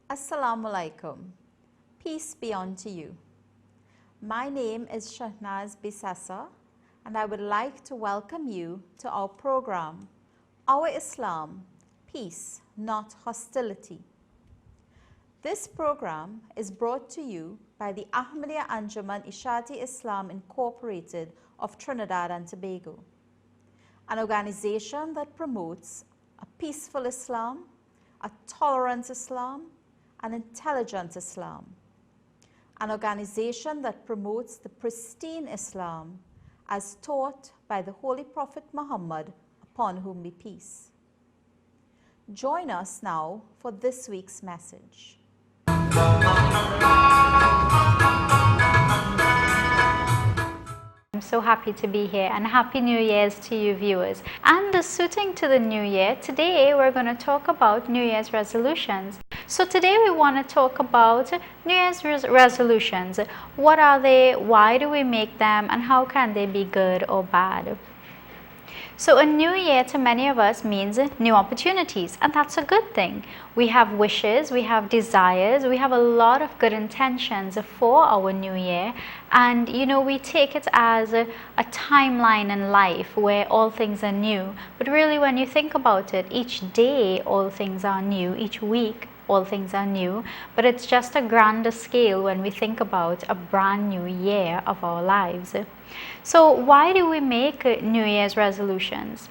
Assalamu alaikum. Peace be unto you. My name is Siewnarine-Geelalsingh, and I would like to welcome you to our program, Our Islam, Peace, Not Hostility. This program is brought to you by the Ahmadiyya Anjuman Ishati Islam Incorporated of Trinidad and Tobago, an organization that promotes a peaceful Islam, a tolerant Islam, an intelligent Islam, an organization that promotes the pristine Islam as taught by the Holy Prophet Muhammad, upon whom be peace. Join us now for this week's message. I'm so happy to be here, and Happy New Year's to you viewers. And suiting to the new year, today we're going to talk about New Year's resolutions. So today we want to talk about New Year's resolutions. What are they? Why do we make them? And how can they be good or bad? So a new year to many of us means new opportunities, and that's a good thing. We have wishes, we have desires, we have a lot of good intentions for our new year, and we take it as a timeline in life where all things are new. But really, when you think about it, each day all things are new, each week all things are new, but it's just a grander scale when we think about a brand new year of our lives. So why do we make New Year's resolutions?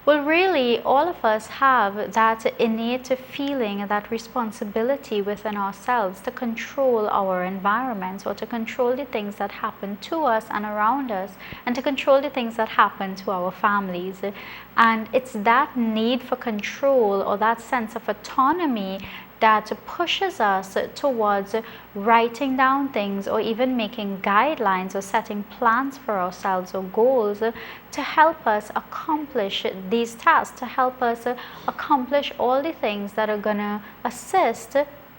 Well, really, all of us have that innate feeling, that responsibility within ourselves to control our environments, or to control the things that happen to us and around us, and to control the things that happen to our families. And it's that need for control, or that sense of autonomy, that pushes us towards writing down things, or even making guidelines or setting plans for ourselves or goals to help us accomplish these tasks, to help us accomplish all the things that are going to assist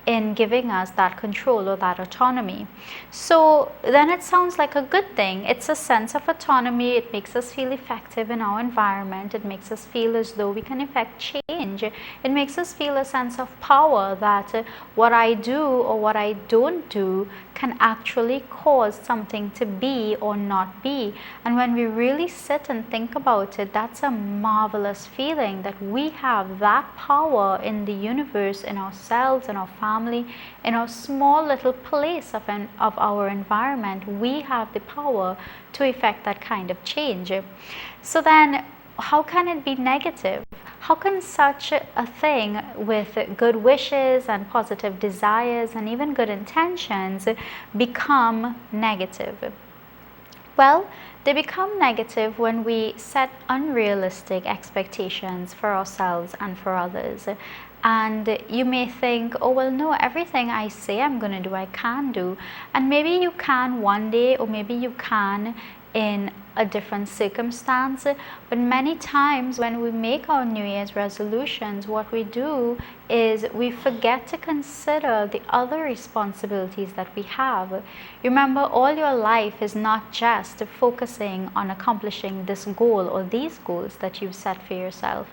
in giving us that control or that autonomy. So then it sounds like a good thing. It's a sense of autonomy. It makes us feel effective in our environment. It makes us feel as though we can effect change. It makes us feel a sense of power, that what I do or what I don't do can actually cause something to be or not be. And when we really sit and think about it, that's a marvelous feeling, that we have that power in the universe, in ourselves, in our family, in our small little place of our environment. We have the power to effect that kind of change. So then, how can it be negative? How can such a thing with good wishes and positive desires and even good intentions become negative? Well, they become negative when we set unrealistic expectations for ourselves and for others. And you may think, oh, well, no, everything I say I'm going to do, I can do. And maybe you can one day, or maybe you can in a different circumstance. But many times when we make our New Year's resolutions, what we do is we forget to consider the other responsibilities that we have. You remember, all your life is not just focusing on accomplishing this goal or these goals that you've set for yourself.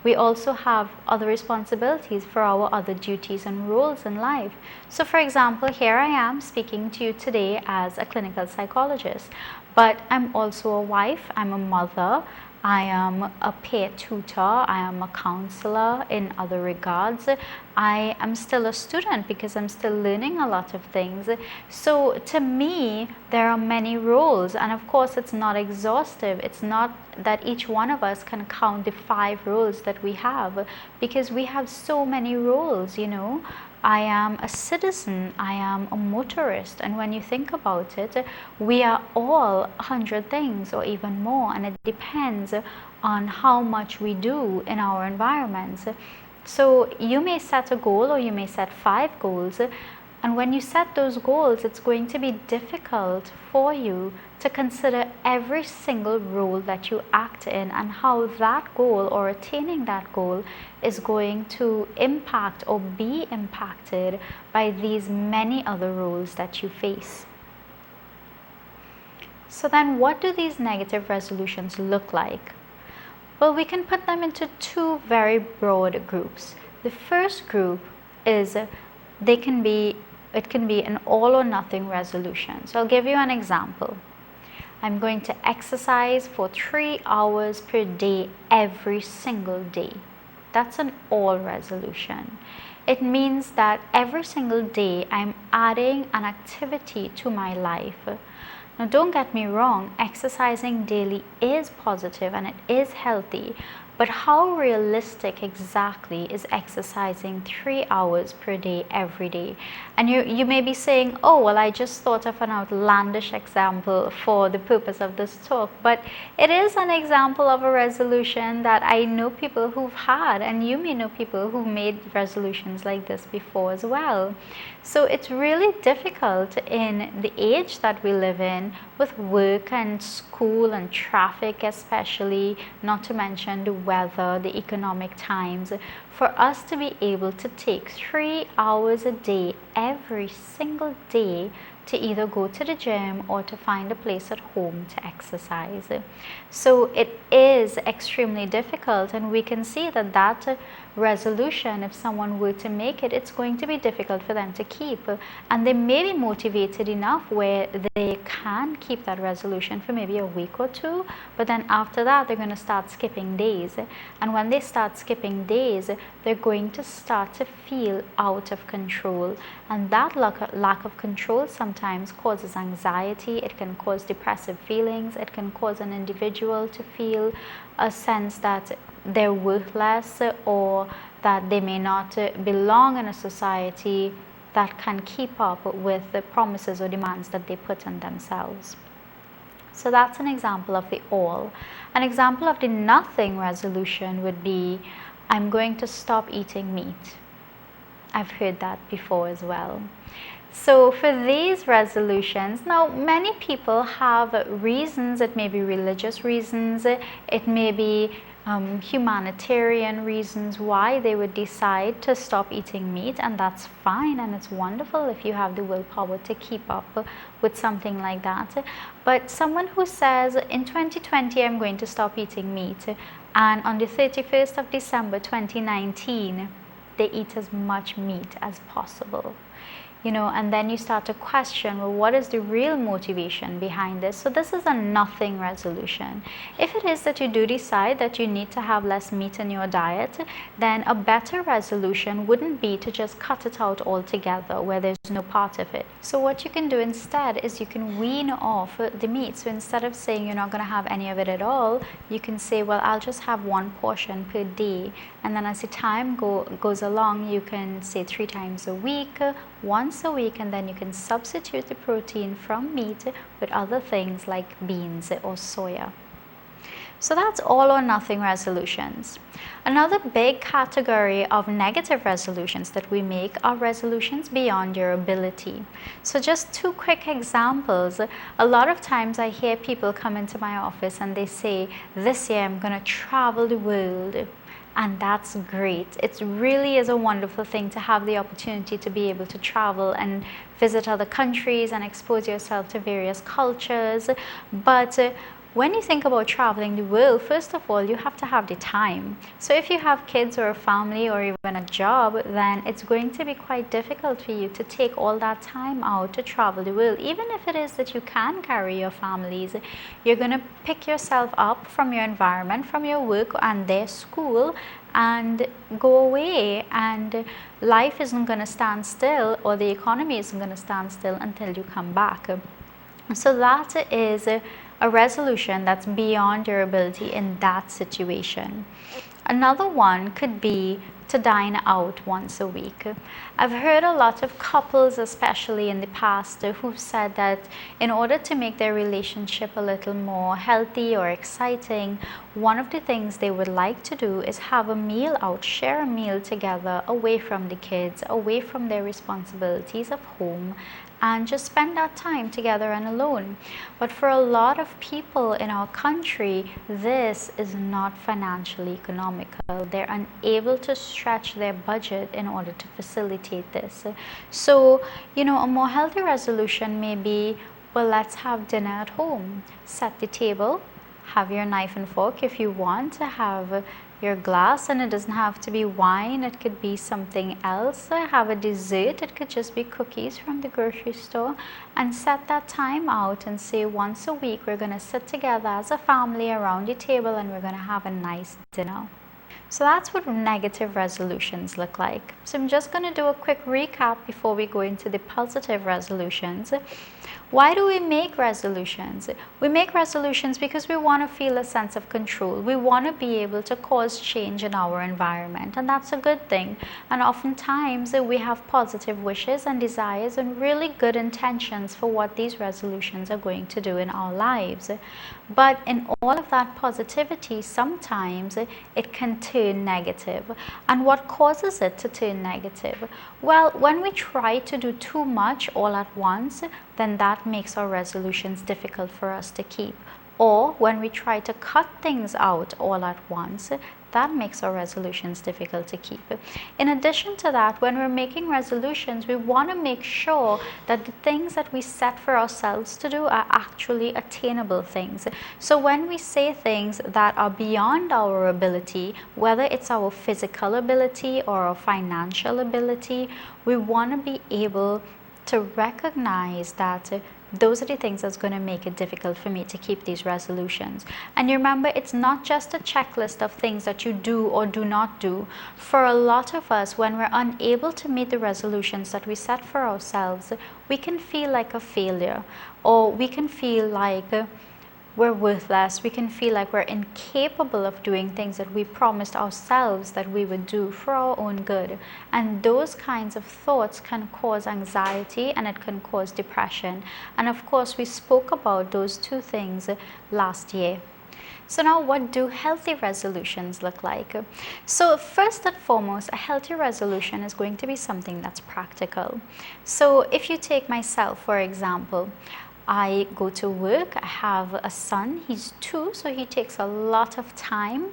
We also have other responsibilities for our other duties and roles in life. So for example, here I am speaking to you today as a clinical psychologist, but I'm also a wife, I'm a mother, I am a peer tutor, I am a counselor in other regards. I am still a student because I'm still learning a lot of things. So to me, there are many roles, and of course it's not exhaustive. It's not that each one of us can count the 5 roles that we have, because we have so many roles, I am a citizen, I am a motorist. And when you think about it, we are all 100 things or even more, and it depends on how much we do in our environments. So you may set a goal, or you may set 5 goals, and when you set those goals, it's going to be difficult for you to consider every single role that you act in and how that goal or attaining that goal is going to impact or be impacted by these many other roles that you face. So then what do these negative resolutions look like? Well, we can put them into 2 very broad groups. The first group is it can be an all or nothing resolution. So I'll give you an example. I'm going to exercise for 3 hours per day every single day. That's an all resolution. It means that every single day I'm adding an activity to my life. Now, don't get me wrong, exercising daily is positive and it is healthy, but how realistic exactly is exercising 3 hours per day every day? And you may be saying, oh, well, I just thought of an outlandish example for the purpose of this talk, but it is an example of a resolution that I know people who've had, and you may know people who've made resolutions like this before as well. So it's really difficult in the age that we live in, with work and school and traffic especially, not to mention the weather, the economic times, for us to be able to take 3 hours a day every single day to either go to the gym or to find a place at home to exercise. So it is extremely difficult, and we can see that that resolution, if someone were to make it, it's going to be difficult for them to keep, and they may be motivated enough where they can keep that resolution for maybe a week or 2, but then after that they're going to start skipping days, and when they start skipping days, they're going to start to feel out of control, and that lack of control sometimes causes anxiety. It can cause depressive feelings. It can cause an individual to feel a sense that they're worthless, or that they may not belong in a society that can keep up with the promises or demands that they put on themselves. So that's an example of the all. An example of the nothing resolution would be, I'm going to stop eating meat. I've heard that before as well. So for these resolutions, now many people have reasons. It may be religious reasons, it may be humanitarian reasons why they would decide to stop eating meat, and that's fine, and it's wonderful if you have the willpower to keep up with something like that. But someone who says, in 2020 I'm going to stop eating meat, and on the 31st of December 2019 they eat as much meat as possible, and then you start to question, well, what is the real motivation behind this? So this is a nothing resolution. If it is that you do decide that you need to have less meat in your diet, then a better resolution wouldn't be to just cut it out altogether where there's no part of it. So what you can do instead is you can wean off the meat. So instead of saying you're not going to have any of it at all, you can say, well, I'll just have 1 portion per day, and then as the time goes along, you can say 3 times a week, once a week, and then you can substitute the protein from meat with other things like beans or soya. So that's all or nothing resolutions. Another big category of negative resolutions that we make are resolutions beyond your ability. So just 2 quick examples. A lot of times I hear people come into my office and they say, this year I'm going to travel the world. And that's great. It really is a wonderful thing to have the opportunity to be able to travel and visit other countries and expose yourself to various cultures. But when you think about traveling the world, first of all, you have to have the time. So if you have kids or a family or even a job, then it's going to be quite difficult for you to take all that time out to travel the world. Even if it is that you can carry your families, you're going to pick yourself up from your environment, from your work and their school, and go away, and life isn't going to stand still, or the economy isn't going to stand still until you come back. So that is a resolution that's beyond your ability in that situation. Another one could be to dine out once a week. I've heard a lot of couples, especially in the past, who've said that in order to make their relationship a little more healthy or exciting, one of the things they would like to do is have a meal out, share a meal together, away from the kids, away from their responsibilities of home, and just spend that time together and alone. But for a lot of people in our country, this is not financially economical. They're unable to stretch their budget in order to facilitate this. So, you know, a more healthy resolution may be, well, let's have dinner at home. Set the table, have your knife and fork if you want to have your glass, and it doesn't have to be wine, it could be something else. Have a dessert, it could just be cookies from the grocery store, and set that time out and say once a week we're going to sit together as a family around the table and we're going to have a nice dinner. So that's what negative resolutions look like. So I'm just going to do a quick recap before we go into the positive resolutions. Why do we make resolutions? We make resolutions because we want to feel a sense of control. We want to be able to cause change in our environment, and that's a good thing. And oftentimes we have positive wishes and desires and really good intentions for what these resolutions are going to do in our lives. But in all of that positivity, sometimes it can turn negative. And what causes it to turn negative? Well, when we try to do too much all at once, then that makes our resolutions difficult for us to keep. Or when we try to cut things out all at once, that makes our resolutions difficult to keep. In addition to that, when we're making resolutions, we want to make sure that the things that we set for ourselves to do are actually attainable things. So when we say things that are beyond our ability, whether it's our physical ability or our financial ability, we want to be able to recognize that those are the things that's going to make it difficult for me to keep these resolutions. And you remember, it's not just a checklist of things that you do or do not do. For a lot of us, when we're unable to meet the resolutions that we set for ourselves, we can feel like a failure, or we can feel like we're worthless. We can feel like we're incapable of doing things that we promised ourselves that we would do for our own good. And those kinds of thoughts can cause anxiety, and it can cause depression. And of course, we spoke about those two things last year. So now, what do healthy resolutions look like? So first and foremost, a healthy resolution is going to be something that's practical. So if you take myself, for example, I go to work, I have a son, he's 2, so he takes a lot of time.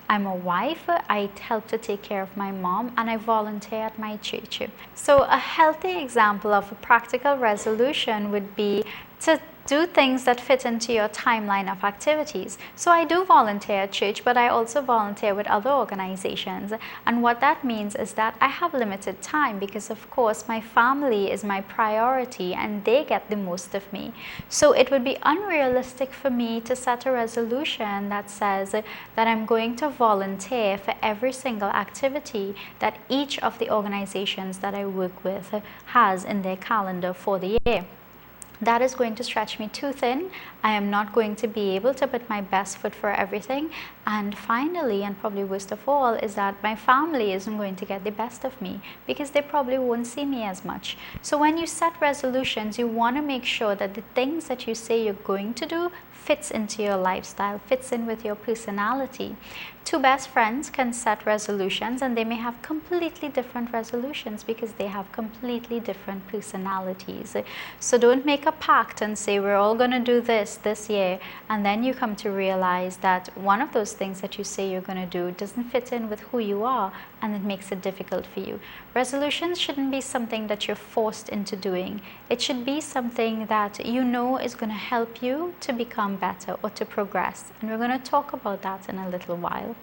I'm a wife, I help to take care of my mom, and I volunteer at my church. So a healthy example of a practical resolution would be to do things that fit into your timeline of activities. So I do volunteer at church, but I also volunteer with other organizations. And what that means is that I have limited time because, of course, my family is my priority and they get the most of me. So it would be unrealistic for me to set a resolution that says that I'm going to volunteer for every single activity that each of the organizations that I work with has in their calendar for the year. That is going to stretch me too thin. I am not going to be able to put my best foot for everything. And finally, and probably worst of all, is that my family isn't going to get the best of me because they probably won't see me as much. So when you set resolutions, you want to make sure that the things that you say you're going to do fits into your lifestyle, fits in with your personality. Two best friends can set resolutions and they may have completely different resolutions because they have completely different personalities. So don't make a pact and say we're all going to do this year, and then you come to realize that one of those things that you say you're going to do doesn't fit in with who you are, and it makes it difficult for you. Resolutions shouldn't be something that you're forced into doing. It should be something that you know is going to help you to become better or to progress, and we're going to talk about that in a little while.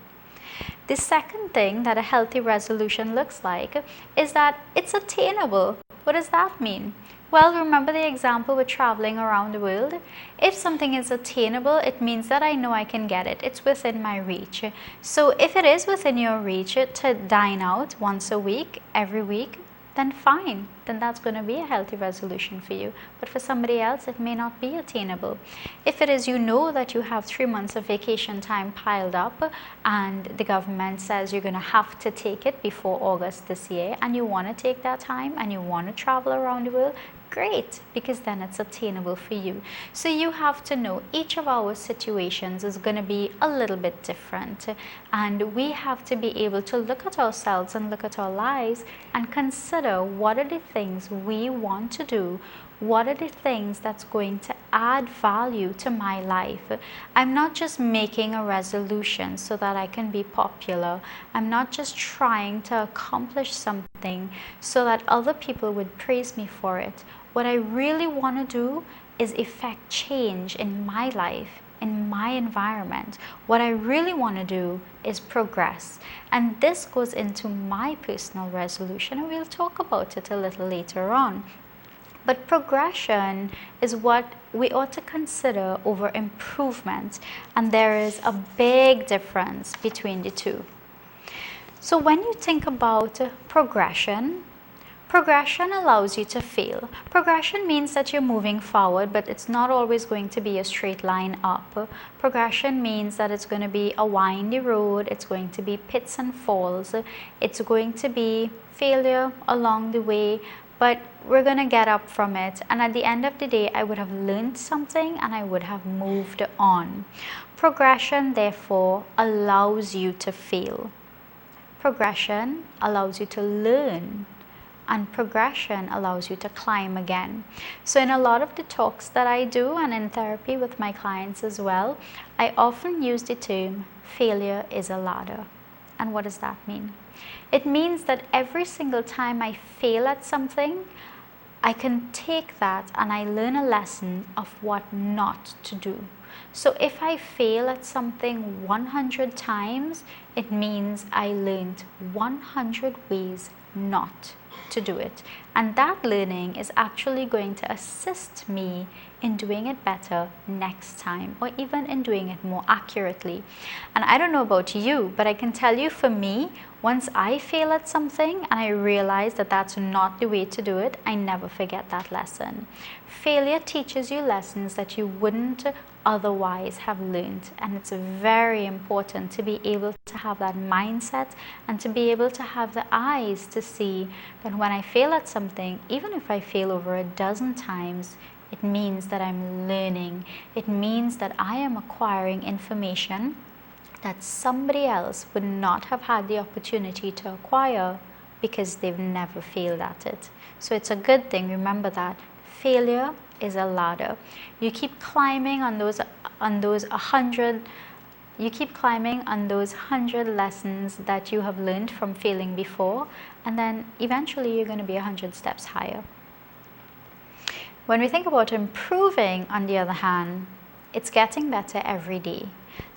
The second thing that a healthy resolution looks like is that it's attainable. What does that mean? Well, remember the example with traveling around the world? If something is attainable, it means that I know I can get it. It's within my reach. So if it is within your reach to dine out once a week, every week, then fine, then that's going to be a healthy resolution for you. But for somebody else, it may not be attainable. If it is, you know that you have 3 months of vacation time piled up and the government says you're going to have to take it before August this year, and you want to take that time and you want to travel around the world, great, because then it's attainable for you. So you have to know each of our situations is going to be a little bit different, and we have to be able to look at ourselves and look at our lives and consider what are the things we want to do. What are the things that's going to add value to my life? I'm not just making a resolution so that I can be popular. I'm not just trying to accomplish something so that other people would praise me for it. What I really want to do is effect change in my life, in my environment. What I really want to do is progress. And this goes into my personal resolution, and we'll talk about it a little later on. But progression is what we ought to consider over improvement, and there is a big difference between the two. So when you think about progression, progression allows you to fail. Progression means that you're moving forward, but it's not always going to be a straight line up. Progression means that it's going to be a windy road, it's going to be pits and falls, it's going to be failure along the way, but we're going to get up from it, and at the end of the day I would have learned something and I would have moved on. Progression therefore allows you to fail. Progression allows you to learn, and progression allows you to climb again. So in a lot of the talks that I do and in therapy with my clients as well, I often use the term failure is a ladder. And what does that mean? It means that every single time I fail at something, I can take that and I learn a lesson of what not to do. So if I fail at something 100 times, it means I learned 100 ways not to do it. And that learning is actually going to assist me in doing it better next time, or even in doing it more accurately. And I don't know about you, but I can tell you, for me, once I fail at something and I realize that that's not the way to do it, I never forget that lesson. Failure teaches you lessons that you wouldn't otherwise have learned, and it's very important to be able to have that mindset and to be able to have the eyes to see that when I fail at something, even if I fail over a dozen times, it means that I'm learning. It means that I am acquiring information that somebody else would not have had the opportunity to acquire because they've never failed at it. So it's a good thing. Remember that failure is a ladder. You keep climbing on those 100. You keep climbing on those 100 lessons that you have learned from failing before, and then eventually you're going to be 100 steps higher. When we think about improving, on the other hand, it's getting better every day.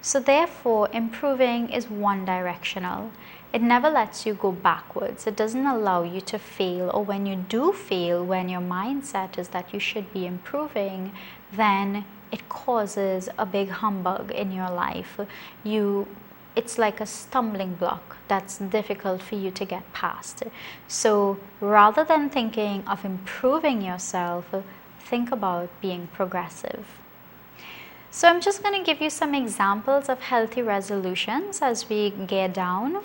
So therefore, improving is one directional. It never lets you go backwards. It doesn't allow you to fail, or when you do fail, when your mindset is that you should be improving, then it causes a big humbug in your life. It's like a stumbling block that's difficult for you to get past. So rather than thinking of improving yourself, think about being progressive. So I'm just going to give you some examples of healthy resolutions as we get down.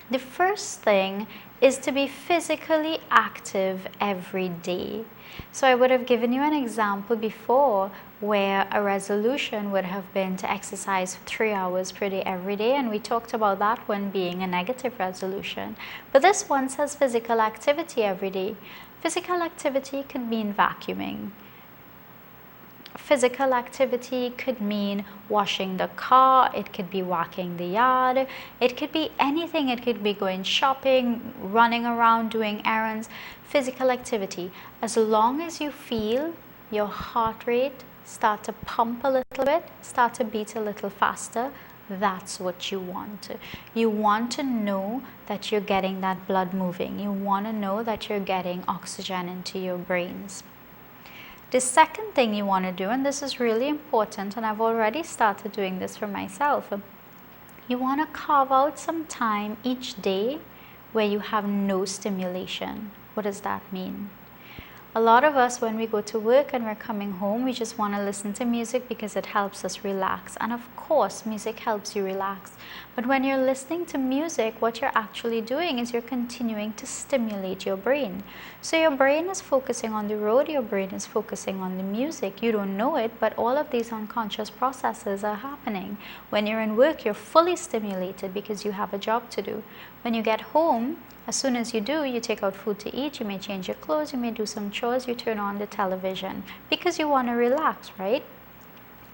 The first thing is to be physically active every day. So I would have given you an example before where a resolution would have been to exercise for 3 hours per day every day, and we talked about that one being a negative resolution. But this one says physical activity every day. Physical activity could mean vacuuming. Physical activity could mean washing the car, it could be walking the yard, it could be anything. It could be going shopping, running around, doing errands. Physical activity, as long as you feel your heart rate start to pump a little bit, start to beat a little faster, that's what you want. You want to know that you're getting that blood moving. You want to know that you're getting oxygen into your brains. The second thing you want to do, and this is really important, and I've already started doing this for myself, you want to carve out some time each day where you have no stimulation. What does that mean? A lot of us, when we go to work and we're coming home, we just want to listen to music because it helps us relax. And of course, music helps you relax. But when you're listening to music, what you're actually doing is you're continuing to stimulate your brain. So your brain is focusing on the road, your brain is focusing on the music. You don't know it, but all of these unconscious processes are happening. When you're in work, you're fully stimulated because you have a job to do. When you get home, as soon as you do, you take out food to eat, you may change your clothes, you may do some chores, you turn on the television because you want to relax, right?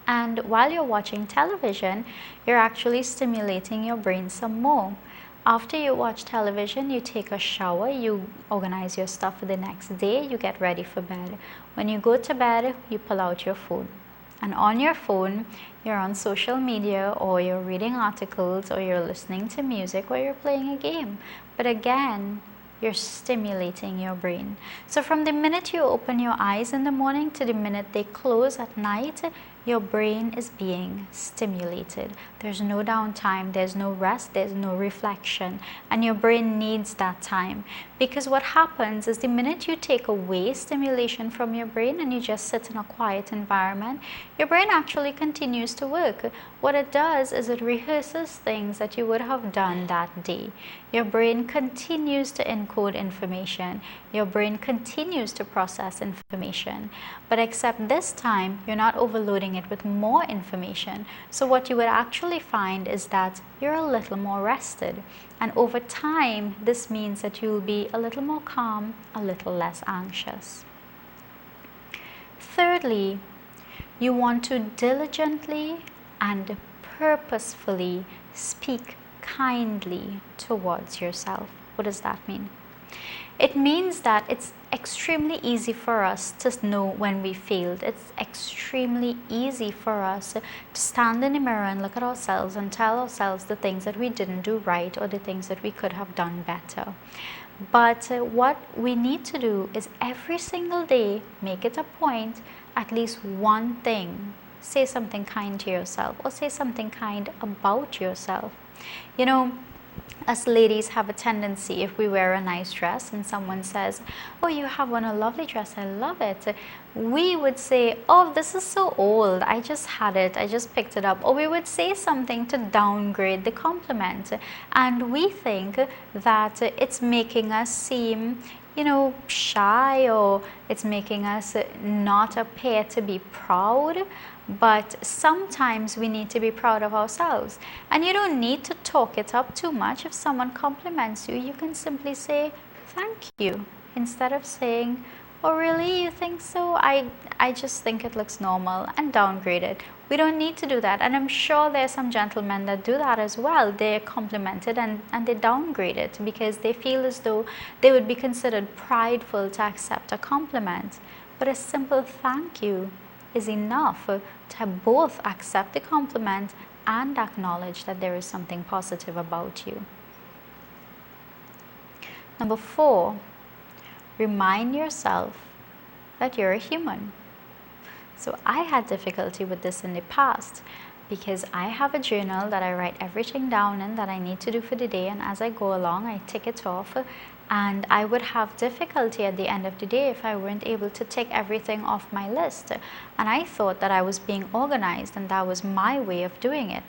And while you're watching television, you're actually stimulating your brain some more. After you watch television, you take a shower, you organize your stuff for the next day, you get ready for bed. When you go to bed, you pull out your phone. And on your phone, you're on social media, or you're reading articles, or you're listening to music, or you're playing a game. But again, you're stimulating your brain. So from the minute you open your eyes in the morning to the minute they close at night, your brain is being stimulated. There's no downtime, there's no rest, there's no reflection, and your brain needs that time. Because what happens is the minute you take away stimulation from your brain and you just sit in a quiet environment, your brain actually continues to work. What it does is it rehearses things that you would have done that day. Your brain continues to encode information. Your brain continues to process information. But except this time, you're not overloading it with more information. So what you would actually find is that you're a little more rested. And over time, this means that you'll be a little more calm, a little less anxious. Thirdly, you want to diligently and purposefully speak kindly towards yourself. What does that mean? It means that it's extremely easy for us to know when we failed. It's extremely easy for us to stand in the mirror and look at ourselves and tell ourselves the things that we didn't do right or the things that we could have done better. But what we need to do is every single day make it a point, at least one thing. Say something kind to yourself, or say something kind about yourself. You know, us ladies have a tendency, if we wear a nice dress and someone says, "Oh, you have on a lovely dress, I love it," we would say, "Oh, this is so old, I just had it, I just picked it up." Or we would say something to downgrade the compliment, and we think that it's making us seem, you know, shy, or it's making us not appear to be proud. But sometimes we need to be proud of ourselves, and you don't need to talk it up too much. If someone compliments you, you can simply say thank you instead of saying, "Oh, really, you think so? I just think it looks normal," and downgrade it. We don't need to do that, and I'm sure there are some gentlemen that do that as well. They're complimented and they downgrade it because they feel as though they would be considered prideful to accept a compliment. But a simple thank you is enough to both accept the compliment and acknowledge that there is something positive about you. Number 4, remind yourself that you're a human. So I had difficulty with this in the past because I have a journal that I write everything down in that I need to do for the day, and as I go along I tick it off, and I would have difficulty at the end of the day if I weren't able to tick everything off my list. And I thought that I was being organized and that was my way of doing it.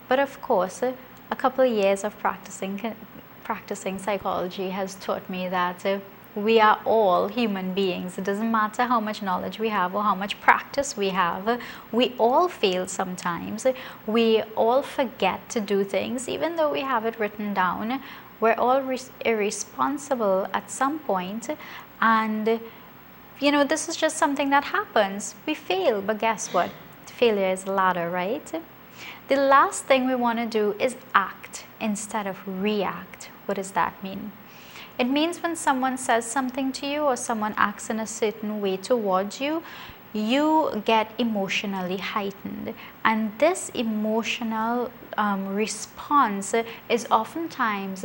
But of course, a couple of years of practicing psychology has taught me that we are all human beings. It doesn't matter how much knowledge we have or how much practice we have. We all fail sometimes. We all forget to do things even though we have it written down. We're all irresponsible at some point, and you know, this is just something that happens. We fail, but guess what? Failure is a ladder, right? The last thing we want to do is act instead of react. What does that mean? It means when someone says something to you or someone acts in a certain way towards you, you get emotionally heightened, and this emotional response is oftentimes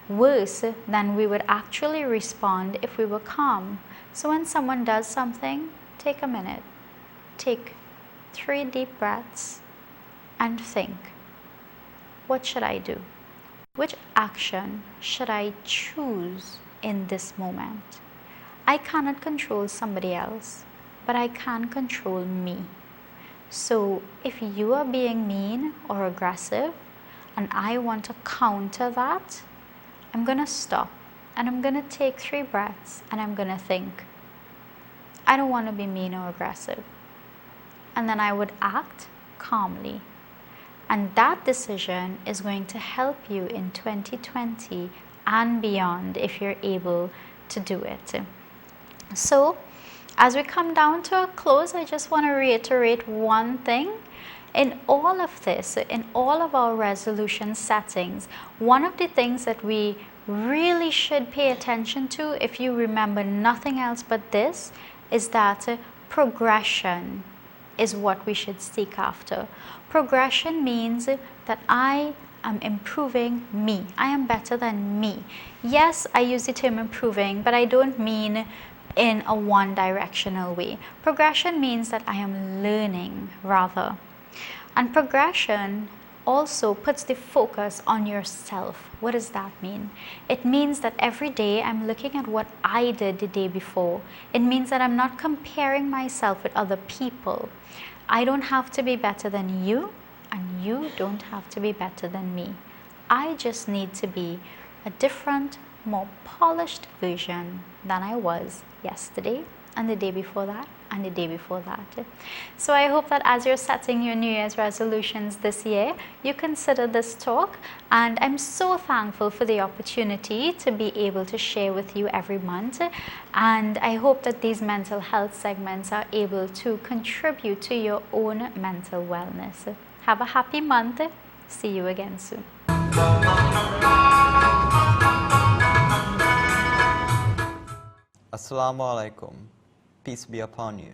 worse than we would actually respond if we were calm. So when someone does something, take a minute, take 3 deep breaths and think, what should I do? Which action should I choose in this moment? I cannot control somebody else, but I can control me. So if you are being mean or aggressive and I want to counter that, I'm going to stop and I'm going to take 3 breaths and I'm going to think, I don't want to be mean or aggressive. And then I would act calmly. And that decision is going to help you in 2020 and beyond if you're able to do it. So, as we come down to a close, I just want to reiterate one thing. In all of this, in all of our resolution settings, one of the things that we really should pay attention to, if you remember nothing else but this, is that progression is what we should seek after. Progression means that I am improving me. I am better than me. Yes, I use the term improving, but I don't mean in a one-directional way. Progression means that I am learning rather. And progression also puts the focus on yourself. What does that mean? It means that every day I'm looking at what I did the day before. It means that I'm not comparing myself with other people. I don't have to be better than you, and you don't have to be better than me. I just need to be a different, more polished version than I was yesterday and the day before that and the day before that. So I hope that as you're setting your New Year's resolutions this year, you consider this talk, and I'm so thankful for the opportunity to be able to share with you every month, and I hope that these mental health segments are able to contribute to your own mental wellness. Have a happy month. See you again soon. Assalamu alaikum. Peace be upon you.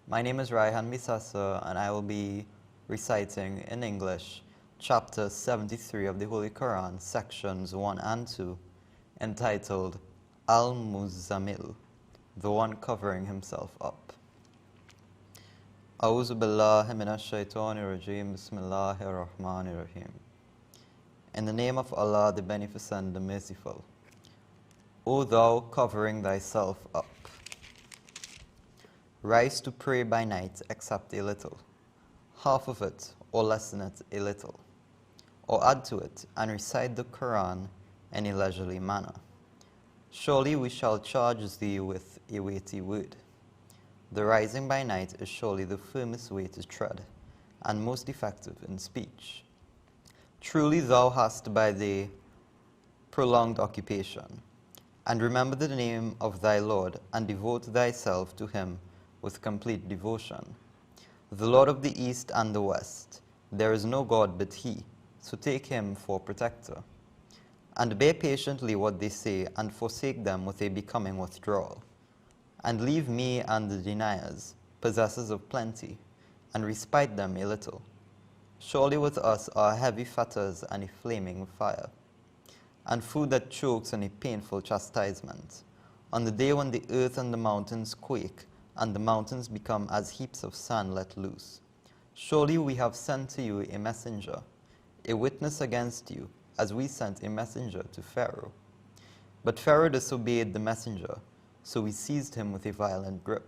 My name is Raihan Bisasa, and I will be reciting in English chapter 73 of the Holy Quran, sections 1 and 2, entitled Al-Muzammil, the one covering himself up. A'udhu billahi minash shaitanir rajim, bismillahir rahmanir rahim. In the name of Allah, the Beneficent, the Merciful. O thou covering thyself up, rise to pray by night except a little, half of it or lessen it a little, or add to it and recite the Quran in a leisurely manner. Surely we shall charge thee with a weighty word. The rising by night is surely the firmest way to tread, and most effective in speech. Truly thou hast by day prolonged occupation, and remember the name of thy Lord, and devote thyself to him with complete devotion. The Lord of the East and the West, there is no God but he, so take him for protector. And bear patiently what they say, and forsake them with a becoming withdrawal. And leave me and the deniers, possessors of plenty, and respite them a little. Surely with us are heavy fetters and a flaming fire, and food that chokes and a painful chastisement, on the day when the earth and the mountains quake, and the mountains become as heaps of sand let loose. Surely we have sent to you a messenger, a witness against you, as we sent a messenger to Pharaoh. But Pharaoh disobeyed the messenger, so we seized him with a violent grip.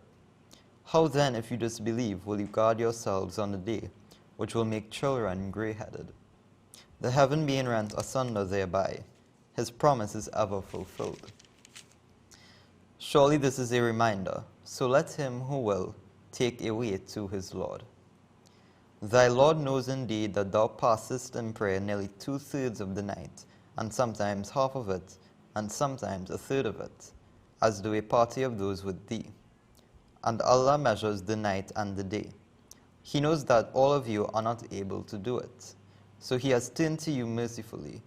How then, if you disbelieve, will you guard yourselves on the day, which will make children gray-headed? The heaven being rent asunder thereby, his promise is ever fulfilled. Surely this is a reminder, so let him who will take away to his Lord. Thy Lord knows indeed that thou passest in prayer nearly 2/3 of the night, and sometimes half of it, and sometimes 1/3 of it, as do a party of those with thee. And Allah measures the night and the day. He knows that all of you are not able to do it, so he has turned to you mercifully.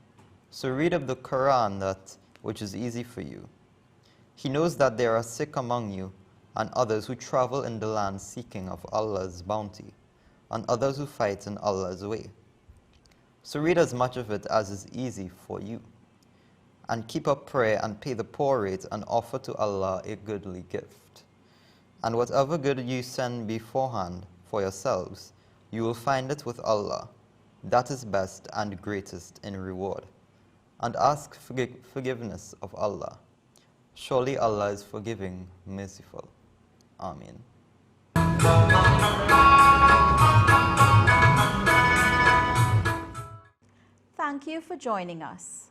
So read of the Quran that which is easy for you. He knows that there are sick among you, and others who travel in the land seeking of Allah's bounty, and others who fight in Allah's way. So read as much of it as is easy for you, and keep up prayer and pay the poor rate and offer to Allah a goodly gift. And whatever good you send beforehand for yourselves, you will find it with Allah. That is best and greatest in reward. And ask forgiveness of Allah. Surely Allah is forgiving, merciful. Amin. Thank you for joining us.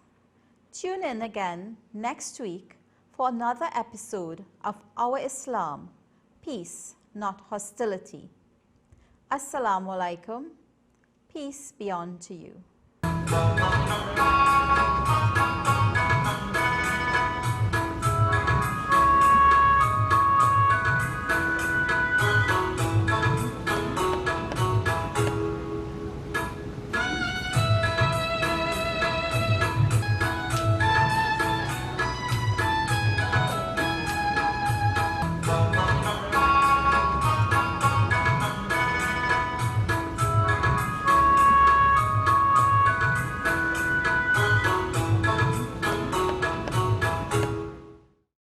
Tune in again next week for another episode of Our Islam, Peace, Not Hostility. Assalamu alaikum. Peace be unto you.